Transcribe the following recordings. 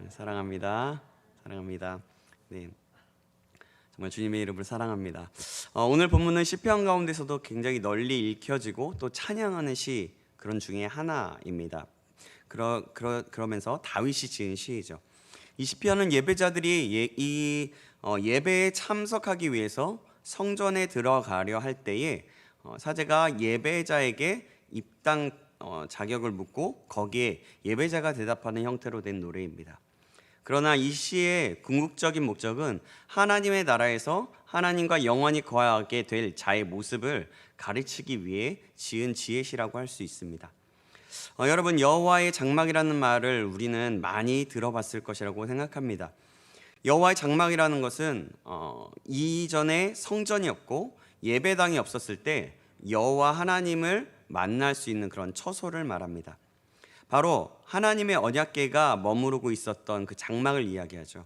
사랑합니다. 사랑합니다. 네, 정말 주님의 이름을 사랑합니다. 오늘 본문은 시편 가운데서도 굉장히 널리 읽혀지고 또 찬양하는 시 그런 중에 하나입니다. 그러면서 다윗이 지은 시이죠. 이 시편은 예배자들이 예배에 참석하기 위해서 성전에 들어가려 할 때에 사제가 예배자에게 입당 자격을 묻고 거기에 예배자가 대답하는 형태로 된 노래입니다. 그러나 이 시의 궁극적인 목적은 하나님의 나라에서 하나님과 영원히 거하게 될 자의 모습을 가르치기 위해 지은 지혜시라고 할 수 있습니다. 여러분, 여호와의 장막이라는 말을 우리는 많이 들어봤을 것이라고 생각합니다. 여호와의 장막이라는 것은 이전에 성전이 없고 예배당이 없었을 때 여호와 하나님을 만날 수 있는 그런 처소를 말합니다. 바로 하나님의 언약궤가 머무르고 있었던 그 장막을 이야기하죠.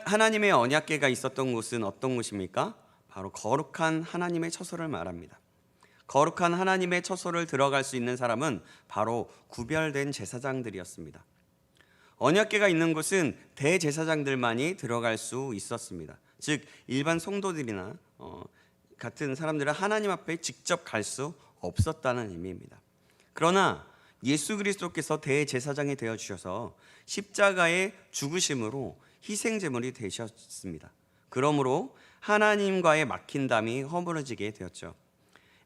하나님의 언약궤가 있었던 곳은 어떤 곳입니까? 바로 거룩한 하나님의 처소를 말합니다. 거룩한 하나님의 처소를 들어갈 수 있는 사람은 바로 구별된 제사장들이었습니다. 언약궤가 있는 곳은 대제사장들만이 들어갈 수 있었습니다. 즉 일반 성도들이나 같은 사람들은 하나님 앞에 직접 갈 수 없었다는 의미입니다. 그러나 예수 그리스도께서 대제사장이 되어주셔서 십자가의 죽으심으로 희생제물이 되셨습니다. 그러므로 하나님과의 막힌 담이 허물어지게 되었죠.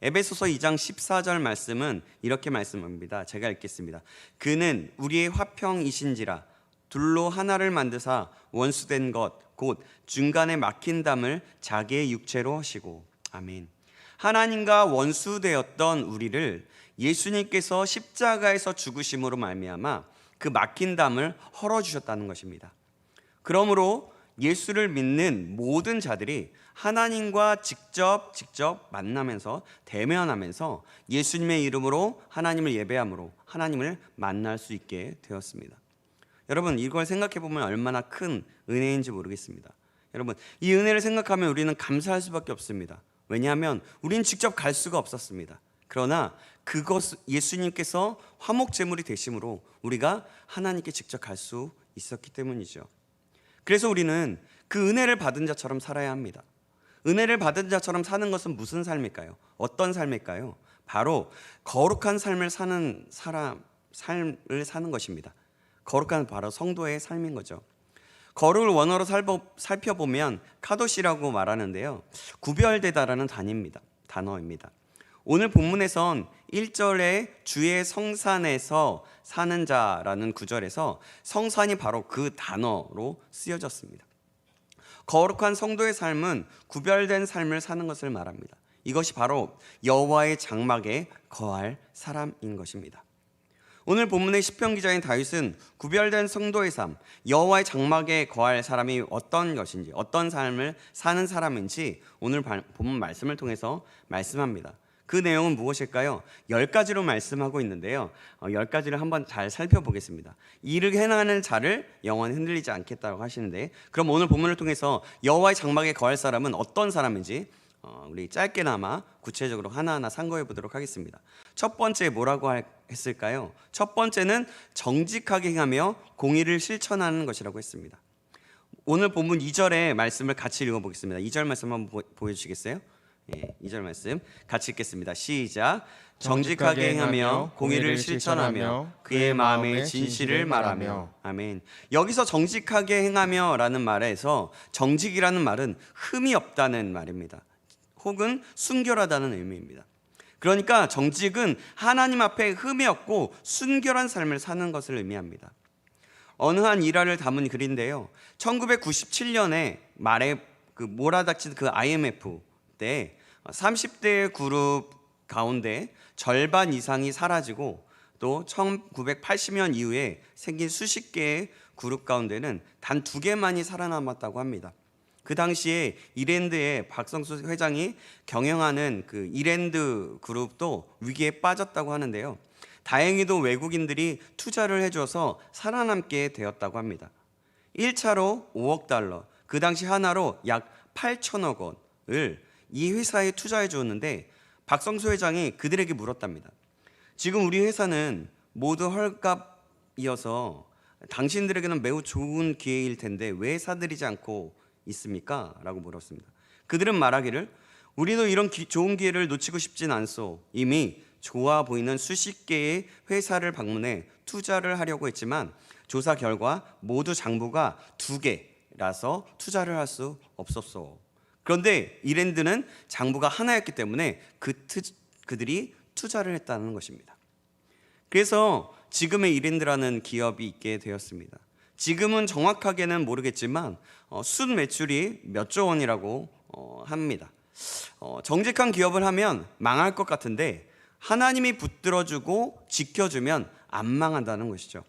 에베소서 2장 14절 말씀은 이렇게 말씀합니다. 제가 읽겠습니다. 그는 우리의 화평이신지라 둘로 하나를 만드사 원수된 것 곧 중간에 막힌 담을 자기의 육체로 하시고. 아멘. 하나님과 원수되었던 우리를 예수님께서 십자가에서 죽으심으로 말미암아 그 막힌 담을 헐어주셨다는 것입니다. 그러므로 예수를 믿는 모든 자들이 하나님과 직접 만나면서 대면하면서 예수님의 이름으로 하나님을 예배함으로 하나님을 만날 수 있게 되었습니다. 여러분, 이걸 생각해 보면 얼마나 큰 은혜인지 모르겠습니다. 여러분, 이 은혜를 생각하면 우리는 감사할 수밖에 없습니다. 왜냐하면 우리는 직접 갈 수가 없었습니다. 그러나 예수님께서 화목제물이 되심으로 우리가 하나님께 직접 갈 수 있었기 때문이죠. 그래서 우리는 그 은혜를 받은 자처럼 살아야 합니다. 은혜를 받은 자처럼 사는 것은 무슨 삶일까요? 어떤 삶일까요? 바로 거룩한 삶을 사는 삶을 사는 것입니다. 거룩한 바로 성도의 삶인 거죠. 거룩을 원어로 살펴보면 카도시라고 말하는데요, 구별되다라는 단어입니다. 오늘 본문에선 1절에 주의 성산에서 사는 자라는 구절에서 성산이 바로 그 단어로 쓰여졌습니다. 거룩한 성도의 삶은 구별된 삶을 사는 것을 말합니다. 이것이 바로 여호와의 장막에 거할 사람인 것입니다. 오늘 본문의 시편 기자인 다윗은 구별된 성도의 삶, 여호와의 장막에 거할 사람이 어떤 것인지, 어떤 삶을 사는 사람인지 오늘 본문 말씀을 통해서 말씀합니다. 그 내용은 무엇일까요? 10가지로 말씀하고 있는데요, 10가지를 한번 잘 살펴보겠습니다. 이를 행하는 자를 영원히 흔들리지 않겠다고 하시는데, 그럼 오늘 본문을 통해서 여호와의 장막에 거할 사람은 어떤 사람인지 우리 짧게나마 구체적으로 하나하나 상고해 보도록 하겠습니다. 첫 번째 뭐라고 했을까요? 첫 번째는 정직하게 행하며 공의를 실천하는 것이라고 했습니다. 오늘 본문 2절의 말씀을 같이 읽어보겠습니다. 2절 말씀 한번 보여주시겠어요? 2절 말씀 같이 읽겠습니다. 시작. 정직하게 행하며 공의를 실천하며 그의 마음의 진실을 말하며. 아멘. 여기서 정직하게 행하며 라는 말에서 정직이라는 말은 흠이 없다는 말입니다. 혹은 순결하다는 의미입니다. 그러니까 정직은 하나님 앞에 흠이 없고 순결한 삶을 사는 것을 의미합니다. 어느 한 일화를 담은 글인데요, 1997년에 말에 몰아닥친 그 IMF 때 30대 그룹 가운데 절반 이상이 사라지고, 또 1980년 이후에 생긴 수십 개의 그룹 가운데는 단 2개만이 살아남았다고 합니다. 그 당시에 이랜드의 박성수 회장이 경영하는 그 이랜드 그룹도 위기에 빠졌다고 하는데요, 다행히도 외국인들이 투자를 해줘서 살아남게 되었다고 합니다. 1차로 5억 달러, 그 당시 하나로 약 8천억 원을 이 회사에 투자해 주었는데, 박성수 회장이 그들에게 물었답니다. 지금 우리 회사는 모두 헐값이어서 당신들에게는 매우 좋은 기회일 텐데 왜 사들이지 않고 있습니까? 라고 물었습니다. 그들은 말하기를 우리도 이런 좋은 기회를 놓치고 싶진 않소. 이미 좋아 보이는 수십 개의 회사를 방문해 투자를 하려고 했지만 조사 결과 모두 장부가 2개라서 투자를 할 수 없었소. 그런데 이랜드는 장부가 하나였기 때문에 그들이 투자를 했다는 것입니다. 그래서 지금의 이랜드라는 기업이 있게 되었습니다. 지금은 정확하게는 모르겠지만 순 매출이 몇 조 원이라고 합니다. 정직한 기업을 하면 망할 것 같은데 하나님이 붙들어주고 지켜주면 안 망한다는 것이죠.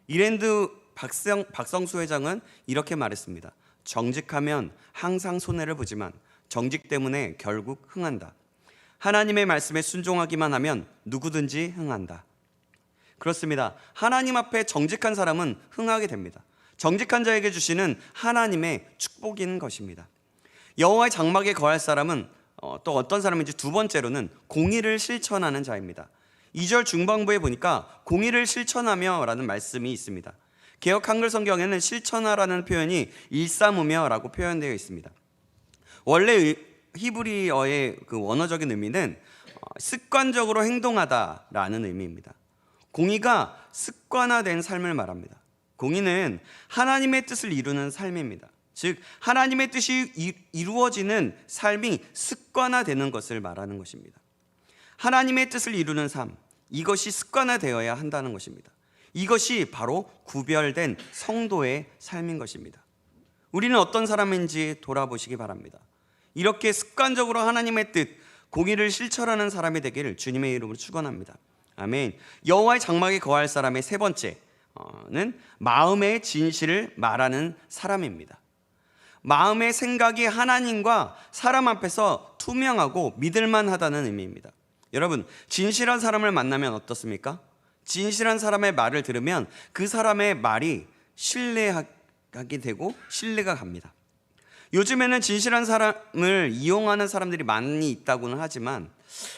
이랜드 박성수 회장은 이렇게 말했습니다. 정직하면 항상 손해를 보지만 정직 때문에 결국 흥한다. 하나님의 말씀에 순종하기만 하면 누구든지 흥한다. 그렇습니다. 하나님 앞에 정직한 사람은 흥하게 됩니다. 정직한 자에게 주시는 하나님의 축복인 것입니다. 여호와의 장막에 거할 사람은 또 어떤 사람인지 두 번째로는 공의를 실천하는 자입니다. 2절 중반부에 보니까 공의를 실천하며 라는 말씀이 있습니다. 개역 한글 성경에는 실천하라는 표현이 일삼으며 라고 표현되어 있습니다. 원래 히브리어의 그 원어적인 의미는 습관적으로 행동하다라는 의미입니다. 공의가 습관화된 삶을 말합니다. 공의는 하나님의 뜻을 이루는 삶입니다. 즉 하나님의 뜻이 이루어지는 삶이 습관화되는 것을 말하는 것입니다. 하나님의 뜻을 이루는 삶, 이것이 습관화되어야 한다는 것입니다. 이것이 바로 구별된 성도의 삶인 것입니다. 우리는 어떤 사람인지 돌아보시기 바랍니다. 이렇게 습관적으로 하나님의 뜻, 공의를 실천하는 사람이 되기를 주님의 이름으로 축원합니다. 아멘. 여호와의 장막에 거할 사람의 세 번째는 마음의 진실을 말하는 사람입니다. 마음의 생각이 하나님과 사람 앞에서 투명하고 믿을만하다는 의미입니다. 여러분, 진실한 사람을 만나면 어떻습니까? 진실한 사람의 말을 들으면 그 사람의 말이 신뢰하게 되고 신뢰가 갑니다. 요즘에는 진실한 사람을 이용하는 사람들이 많이 있다고는 하지만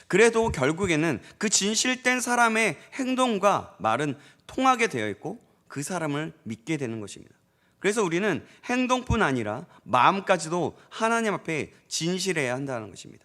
그래도 결국에는 그 진실된 사람의 행동과 말은 통하게 되어 있고 그 사람을 믿게 되는 것입니다. 그래서 우리는 행동뿐 아니라 마음까지도 하나님 앞에 진실해야 한다는 것입니다.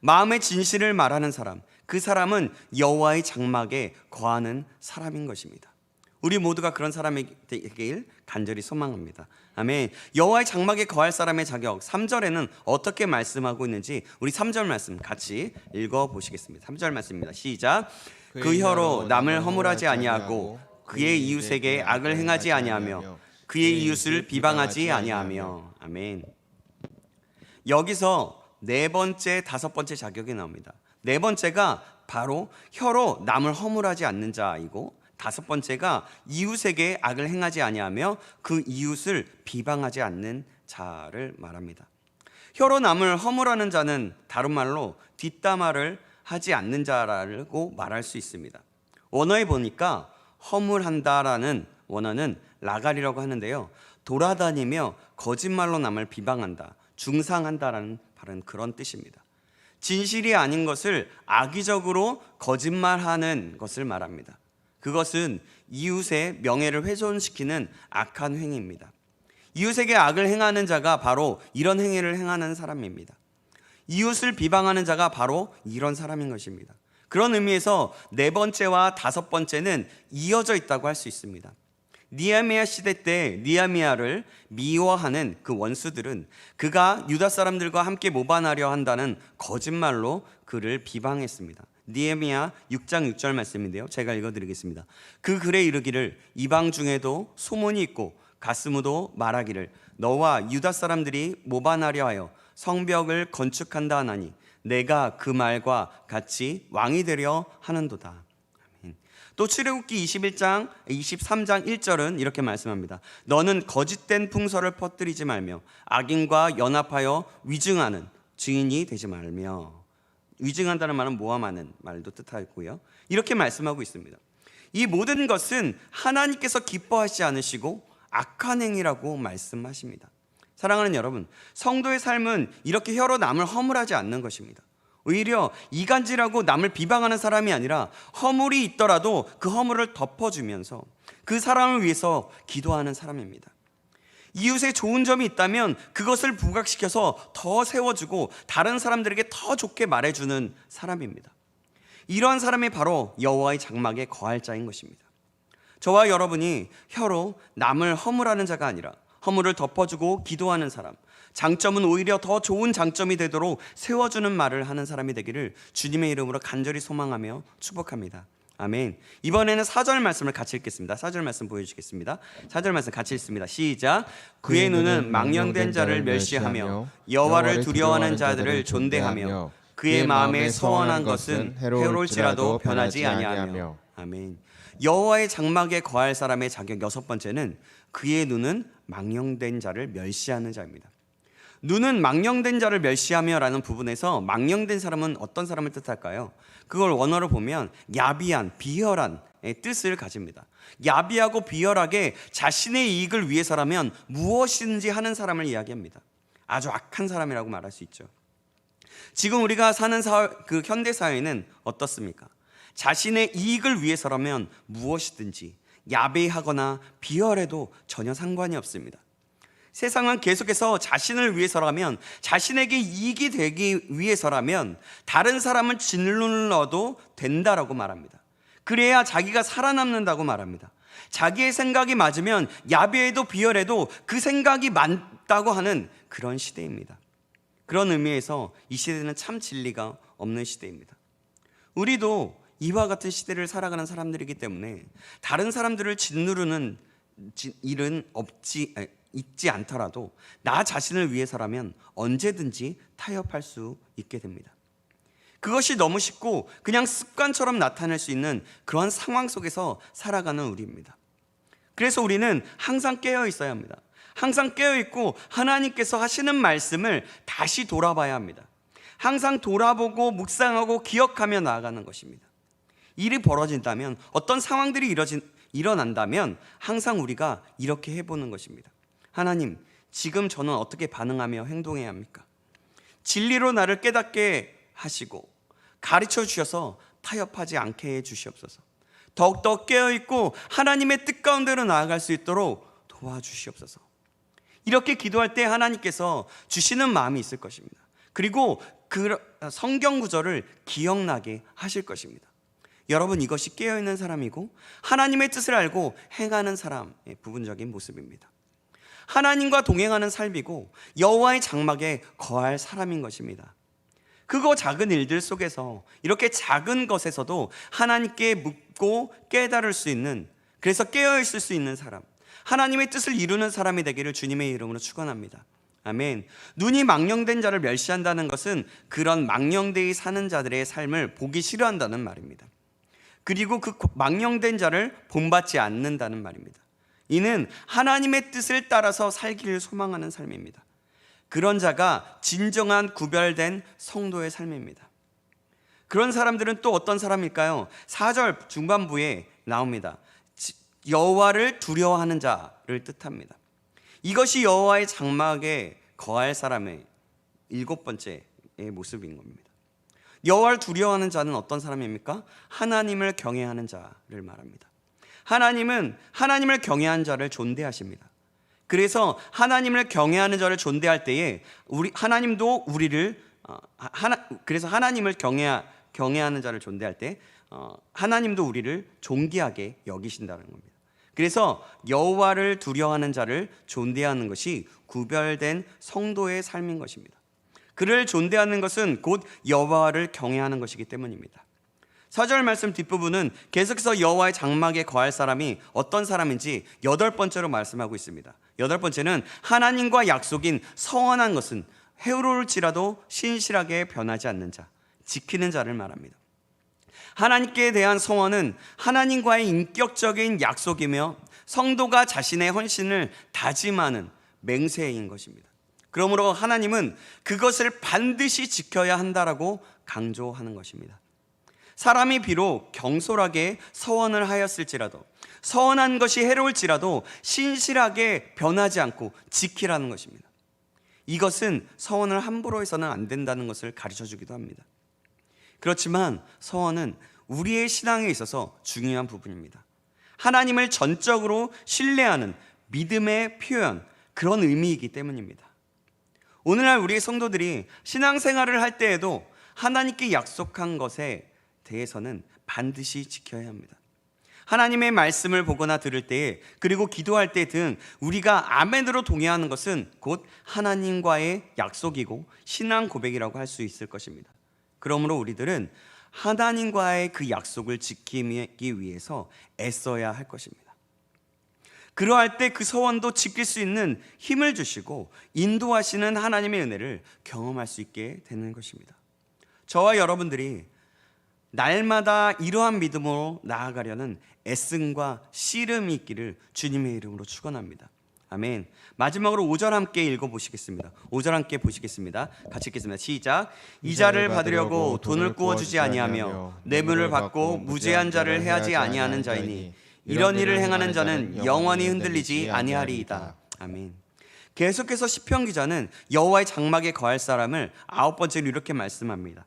마음의 진실을 말하는 사람, 그 사람은 여호와의 장막에 거하는 사람인 것입니다. 우리 모두가 그런 사람이 되길 간절히 소망합니다. 아멘. 여호와의 장막에 거할 사람의 자격, 3절에는 어떻게 말씀하고 있는지 우리 3절 말씀 같이 읽어보시겠습니다. 3절 말씀입니다. 시작. 그 혀로 남을 허물하지 아니하고 그의 이웃에게 악을 행하지 아니하며 그의 이웃을 비방하지 아니하며. 아멘. 여기서 네 번째, 다섯 번째 자격이 나옵니다. 네 번째가 바로 혀로 남을 허물하지 않는 자이고 다섯 번째가 이웃에게 악을 행하지 아니하며 그 이웃을 비방하지 않는 자를 말합니다. 혀로 남을 허물하는 자는 다른 말로 뒷담화를 하지 않는 자라고 말할 수 있습니다. 원어에 보니까 허물한다라는 원어는 라갈이라고 하는데요, 돌아다니며 거짓말로 남을 비방한다, 중상한다라는 바로 그런 뜻입니다. 진실이 아닌 것을 악의적으로 거짓말하는 것을 말합니다. 그것은 이웃의 명예를 훼손시키는 악한 행위입니다. 이웃에게 악을 행하는 자가 바로 이런 행위를 행하는 사람입니다. 이웃을 비방하는 자가 바로 이런 사람인 것입니다. 그런 의미에서 네 번째와 다섯 번째는 이어져 있다고 할 수 있습니다. 느헤미야 시대 때 느헤미야를 미워하는 그 원수들은 그가 유다 사람들과 함께 모반하려 한다는 거짓말로 그를 비방했습니다. 느헤미야 6장 6절 말씀인데요, 제가 읽어드리겠습니다. 그 글에 이르기를 이방 중에도 소문이 있고 가스무도 말하기를 너와 유다 사람들이 모반하려 하여 성벽을 건축한다 하나니 내가 그 말과 같이 왕이 되려 하는도다. 또 출애굽기 23장 1절은 이렇게 말씀합니다. 너는 거짓된 풍설을 퍼뜨리지 말며 악인과 연합하여 위증하는 증인이 되지 말며. 위증한다는 말은 모함하는 말도 뜻하고요, 이렇게 말씀하고 있습니다. 이 모든 것은 하나님께서 기뻐하시지 않으시고 악한 행위라고 말씀하십니다. 사랑하는 여러분, 성도의 삶은 이렇게 혀로 남을 허물하지 않는 것입니다. 오히려 이간질하고 남을 비방하는 사람이 아니라 허물이 있더라도 그 허물을 덮어주면서 그 사람을 위해서 기도하는 사람입니다. 이웃에 좋은 점이 있다면 그것을 부각시켜서 더 세워주고 다른 사람들에게 더 좋게 말해주는 사람입니다. 이러한 사람이 바로 여호와의 장막에 거할 자인 것입니다. 저와 여러분이 혀로 남을 허물하는 자가 아니라 허물을 덮어주고 기도하는 사람, 장점은 오히려 더 좋은 장점이 되도록 세워주는 말을 하는 사람이 되기를 주님의 이름으로 간절히 소망하며 축복합니다. 아멘. 이번에는 4절 말씀을 같이 읽겠습니다. 4절 말씀 보여주시겠습니다. 4절 말씀 같이 읽습니다. 시작. 그의 눈은 망령된 자를 멸시하며 여호와를 두려워하는 자들을 존대하며 그의 마음에 서원한 것은 해로울지라도 변하지 아니하며. 아멘. 여호와의 장막에 거할 사람의 자격 6번째는 그의 눈은 망령된 자를 멸시하는 자입니다. 눈은 망령된 자를 멸시하며라는 부분에서 망령된 사람은 어떤 사람을 뜻할까요? 그걸 원어로 보면 야비한, 비열한 뜻을 가집니다. 야비하고 비열하게 자신의 이익을 위해서라면 무엇이든지 하는 사람을 이야기합니다. 아주 악한 사람이라고 말할 수 있죠. 지금 우리가 사는 그 현대 사회는 어떻습니까? 자신의 이익을 위해서라면 무엇이든지 야비하거나 비열해도 전혀 상관이 없습니다. 세상은 계속해서 자신을 위해서라면, 자신에게 이익이 되기 위해서라면 다른 사람을 짓눌러도 된다라고 말합니다. 그래야 자기가 살아남는다고 말합니다. 자기의 생각이 맞으면 야비해도 비열해도 그 생각이 맞다고 하는 그런 시대입니다. 그런 의미에서 이 시대는 참 진리가 없는 시대입니다. 우리도 이와 같은 시대를 살아가는 사람들이기 때문에 다른 사람들을 짓누르는 일은 있지 않더라도 나 자신을 위해서라면 언제든지 타협할 수 있게 됩니다. 그것이 너무 쉽고 그냥 습관처럼 나타날 수 있는 그런 상황 속에서 살아가는 우리입니다. 그래서 우리는 항상 깨어 있어야 합니다. 항상 깨어 있고 하나님께서 하시는 말씀을 다시 돌아봐야 합니다. 항상 돌아보고 묵상하고 기억하며 나아가는 것입니다. 일이 벌어진다면, 어떤 상황들이 일어난다면 항상 우리가 이렇게 해보는 것입니다. 하나님, 지금 저는 어떻게 반응하며 행동해야 합니까? 진리로 나를 깨닫게 하시고 가르쳐 주셔서 타협하지 않게 해 주시옵소서. 더욱더 깨어있고 하나님의 뜻 가운데로 나아갈 수 있도록 도와주시옵소서. 이렇게 기도할 때 하나님께서 주시는 마음이 있을 것입니다. 그리고 그 성경 구절을 기억나게 하실 것입니다. 여러분, 이것이 깨어있는 사람이고 하나님의 뜻을 알고 행하는 사람의 부분적인 모습입니다. 하나님과 동행하는 삶이고 여호와의 장막에 거할 사람인 것입니다. 크고 작은 일들 속에서 이렇게 작은 것에서도 하나님께 묻고 깨달을 수 있는, 그래서 깨어있을 수 있는 사람, 하나님의 뜻을 이루는 사람이 되기를 주님의 이름으로 축원합니다. 아멘. 눈이 망령된 자를 멸시한다는 것은 그런 망령되이 사는 자들의 삶을 보기 싫어한다는 말입니다. 그리고 그 망령된 자를 본받지 않는다는 말입니다. 이는 하나님의 뜻을 따라서 살기를 소망하는 삶입니다. 그런 자가 진정한 구별된 성도의 삶입니다. 그런 사람들은 또 어떤 사람일까요? 4절 중반부에 나옵니다. 여호와를 두려워하는 자를 뜻합니다. 이것이 여호와의 장막에 거할 사람의 7번째의 모습인 겁니다. 여호와를 두려워하는 자는 어떤 사람입니까? 하나님을 경외하는 자를 말합니다. 하나님은 하나님을 경외하는 자를 존대하십니다. 그래서 하나님을 경외하는 자를 존대할 때에 하나님도 우리를 그래서 하나님을 경외하는 자를 존대할 때 하나님도 우리를 존귀하게 여기신다는 겁니다. 그래서 여호와를 두려워하는 자를 존대하는 것이 구별된 성도의 삶인 것입니다. 그를 존대하는 것은 곧 여호와를 경외하는 것이기 때문입니다. 4절 말씀 뒷부분은 계속해서 여호와의 장막에 거할 사람이 어떤 사람인지 8번째로 말씀하고 있습니다. 8번째는 하나님과 약속인 서원한 것은 해로울지라도 신실하게 변하지 않는 자, 지키는 자를 말합니다. 하나님께 대한 서원은 하나님과의 인격적인 약속이며 성도가 자신의 헌신을 다짐하는 맹세인 것입니다. 그러므로 하나님은 그것을 반드시 지켜야 한다라고 강조하는 것입니다. 사람이 비록 경솔하게 서원을 하였을지라도, 서원한 것이 해로울지라도 신실하게 변하지 않고 지키라는 것입니다. 이것은 서원을 함부로 해서는 안 된다는 것을 가르쳐 주기도 합니다. 그렇지만 서원은 우리의 신앙에 있어서 중요한 부분입니다. 하나님을 전적으로 신뢰하는 믿음의 표현, 그런 의미이기 때문입니다. 오늘날 우리의 성도들이 신앙생활을 할 때에도 하나님께 약속한 것에 대해서는 반드시 지켜야 합니다. 하나님의 말씀을 보거나 들을 때에, 그리고 기도할 때 등 우리가 아멘으로 동의하는 것은 곧 하나님과의 약속이고 신앙 고백이라고 할 수 있을 것입니다. 그러므로 우리들은 하나님과의 그 약속을 지키기 위해서 애써야 할 것입니다. 그러할 때 그 서원도 지킬 수 있는 힘을 주시고 인도하시는 하나님의 은혜를 경험할 수 있게 되는 것입니다. 저와 여러분들이 날마다 이러한 믿음으로 나아가려는 애씀과 씨름이 있기를 주님의 이름으로 축원합니다. 아멘. 마지막으로 5절 함께 읽어보시겠습니다. 5절 함께 보시겠습니다. 같이 읽겠습니다. 시작. 이자를 받으려고 돈을 구워주지 아니하며 뇌물을 받고 무죄한 자를 해하지 아니하는 자이니 이런 일을 행하는 자는 영원히 흔들리지 아니하리이다. 아멘. 계속해서 시편 기자는 여호와의 장막에 거할 사람을 9번째로 이렇게 말씀합니다.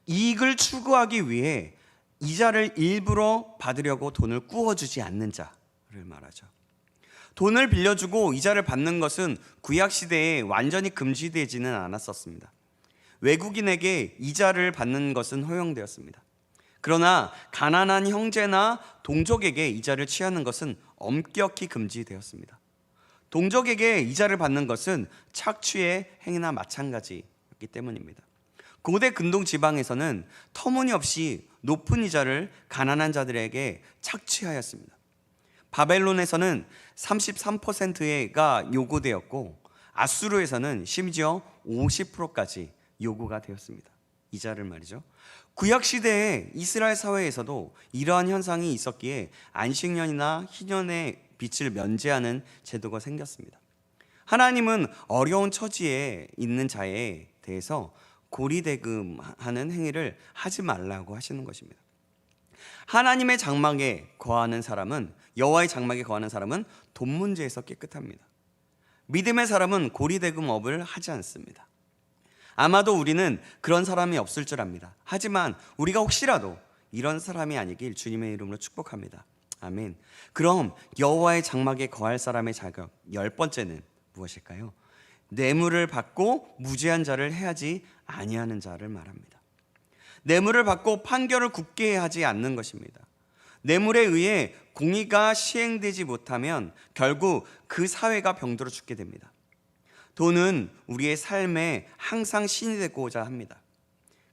이익을 추구하기 위해 이자를 일부러 받으려고 돈을 구워주지 않는 자를 말하죠. 돈을 빌려주고 이자를 받는 것은 구약시대에 완전히 금지되지는 않았었습니다. 외국인에게 이자를 받는 것은 허용되었습니다. 그러나 가난한 형제나 동족에게 이자를 취하는 것은 엄격히 금지되었습니다. 동족에게 이자를 받는 것은 착취의 행위나 마찬가지였기 때문입니다. 고대 근동 지방에서는 터무니없이 높은 이자를 가난한 자들에게 착취하였습니다. 바벨론에서는 33%가 요구되었고 아수르에서는 심지어 50%까지 요구가 되었습니다. 이자를 말이죠. 구약시대의 이스라엘 사회에서도 이러한 현상이 있었기에 안식년이나 희년의 빚을 면제하는 제도가 생겼습니다. 하나님은 어려운 처지에 있는 자에 대해서 고리대금하는 행위를 하지 말라고 하시는 것입니다. 하나님의 장막에 거하는 사람은, 여호와의 장막에 거하는 사람은 돈 문제에서 깨끗합니다. 믿음의 사람은 고리대금업을 하지 않습니다. 아마도 우리는 그런 사람이 없을 줄 압니다. 하지만 우리가 혹시라도 이런 사람이 아니길 주님의 이름으로 축복합니다. 아멘. 그럼 여호와의 장막에 거할 사람의 자격 10번째는 무엇일까요? 뇌물을 받고 무죄한 자를 해하지 아니하는 자를 말합니다. 뇌물을 받고 판결을 굽게 하지 않는 것입니다. 뇌물에 의해 공의가 시행되지 못하면 결국 그 사회가 병들어 죽게 됩니다. 돈은 우리의 삶에 항상 신이 되고자 합니다.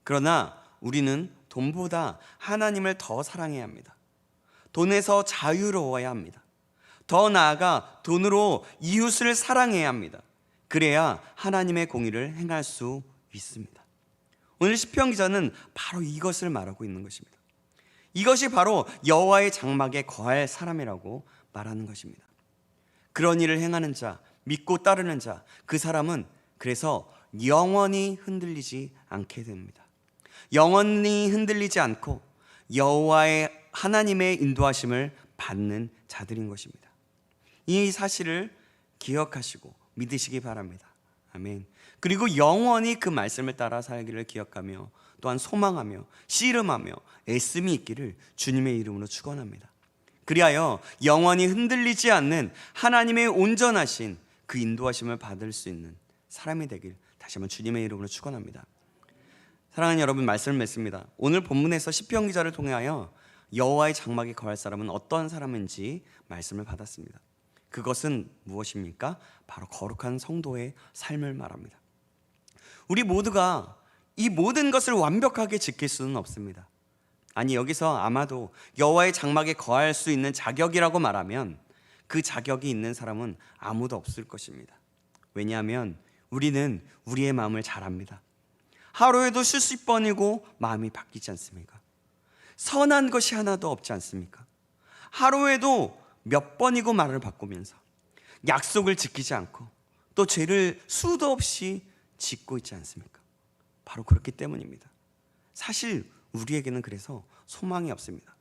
그러나 우리는 돈보다 하나님을 더 사랑해야 합니다. 돈에서 자유로워야 합니다. 더 나아가 돈으로 이웃을 사랑해야 합니다. 그래야 하나님의 공의를 행할 수 있습니다. 오늘 시편 기자는 바로 이것을 말하고 있는 것입니다. 이것이 바로 여호와의 장막에 거할 사람이라고 말하는 것입니다. 그런 일을 행하는 자, 믿고 따르는 자, 그 사람은 그래서 영원히 흔들리지 않게 됩니다. 영원히 흔들리지 않고 여호와의 하나님의 인도하심을 받는 자들인 것입니다. 이 사실을 기억하시고 믿으시기 바랍니다. 아멘. 그리고 영원히 그 말씀을 따라 살기를 기억하며 또한 소망하며 씨름하며 애씀이 있기를 주님의 이름으로 축원합니다. 그리하여 영원히 흔들리지 않는 하나님의 온전하신 그 인도하심을 받을 수 있는 사람이 되길 다시 한번 주님의 이름으로 축원합니다. 사랑하는 여러분, 말씀을 맺습니다. 오늘 본문에서 시편 기자를 통하여 여호와의 장막에 거할 사람은 어떤 사람인지 말씀을 받았습니다. 그것은 무엇입니까? 바로 거룩한 성도의 삶을 말합니다. 우리 모두가 이 모든 것을 완벽하게 지킬 수는 없습니다. 아니, 여기서 아마도 여호와의 장막에 거할 수 있는 자격이라고 말하면 그 자격이 있는 사람은 아무도 없을 것입니다. 왜냐하면 우리는 우리의 마음을 잘 압니다. 하루에도 수십 번이고 마음이 바뀌지 않습니까? 선한 것이 하나도 없지 않습니까? 하루에도 몇 번이고 말을 바꾸면서 약속을 지키지 않고 또 죄를 수도 없이 짓고 있지 않습니까? 바로 그렇기 때문입니다. 사실 우리에게는 그래서 소망이 없습니다.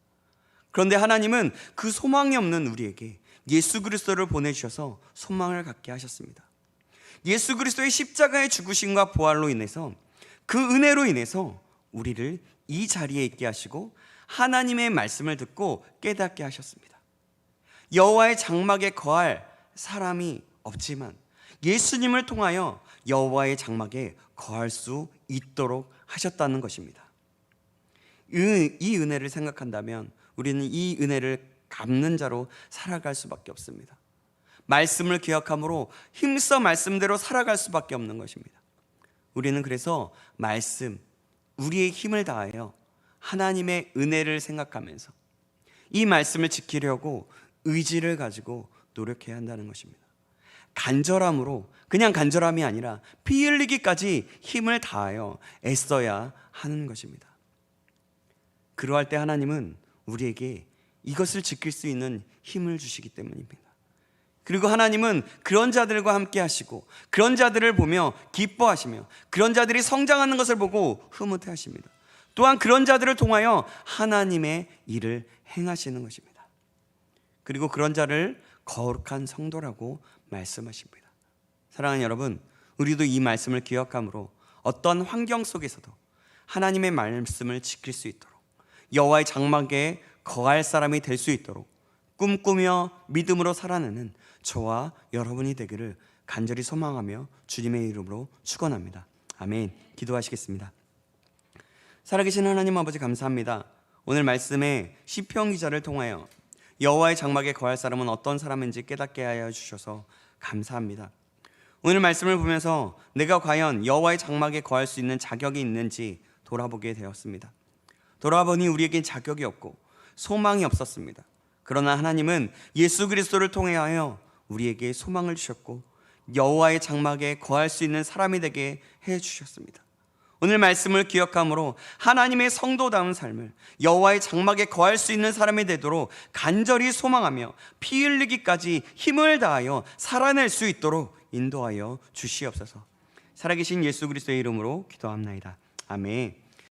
그런데 하나님은 그 소망이 없는 우리에게 예수 그리스도를 보내주셔서 소망을 갖게 하셨습니다. 예수 그리스도의 십자가의 죽으심과 부활로 인해서 그 은혜로 인해서 우리를 이 자리에 있게 하시고 하나님의 말씀을 듣고 깨닫게 하셨습니다. 여호와의 장막에 거할 사람이 없지만 예수님을 통하여 여호와의 장막에 거할 수 있도록 하셨다는 것입니다. 이 은혜를 생각한다면 우리는 이 은혜를 갚는 자로 살아갈 수밖에 없습니다. 말씀을 기억함으로 힘써 말씀대로 살아갈 수밖에 없는 것입니다. 우리는 그래서 말씀, 우리의 힘을 다하여 하나님의 은혜를 생각하면서 이 말씀을 지키려고 의지를 가지고 노력해야 한다는 것입니다. 간절함으로, 그냥 간절함이 아니라 피 흘리기까지 힘을 다하여 애써야 하는 것입니다. 그러할 때 하나님은 우리에게 이것을 지킬 수 있는 힘을 주시기 때문입니다. 그리고 하나님은 그런 자들과 함께 하시고 그런 자들을 보며 기뻐하시며 그런 자들이 성장하는 것을 보고 흐뭇해 하십니다. 또한 그런 자들을 통하여 하나님의 일을 행하시는 것입니다. 그리고 그런 자를 거룩한 성도라고 말씀하십니다. 사랑하는 여러분, 우리도 이 말씀을 기억함으로 어떤 환경 속에서도 하나님의 말씀을 지킬 수 있도록 여호와의 장막에 거할 사람이 될 수 있도록 꿈꾸며 믿음으로 살아내는 저와 여러분이 되기를 간절히 소망하며 주님의 이름으로 축원합니다. 아멘. 기도하시겠습니다. 살아계신 하나님 아버지, 감사합니다. 오늘 말씀에 시편 기자를 통하여 여호와의 장막에 거할 사람은 어떤 사람인지 깨닫게 하여 주셔서 감사합니다. 오늘 말씀을 보면서 내가 과연 여호와의 장막에 거할 수 있는 자격이 있는지 돌아보게 되었습니다. 돌아보니 우리에겐 자격이 없고 소망이 없었습니다. 그러나 하나님은 예수 그리스도를 통하여 우리에게 소망을 주셨고 여호와의 장막에 거할 수 있는 사람이 되게 해주셨습니다. 오늘 말씀을 기억함으로 하나님의 성도다운 삶을, 여호와의 장막에 거할 수 있는 사람이 되도록 간절히 소망하며 피 흘리기까지 힘을 다하여 살아낼 수 있도록 인도하여 주시옵소서. 살아계신 예수 그리스도의 이름으로 기도합나이다. 아멘.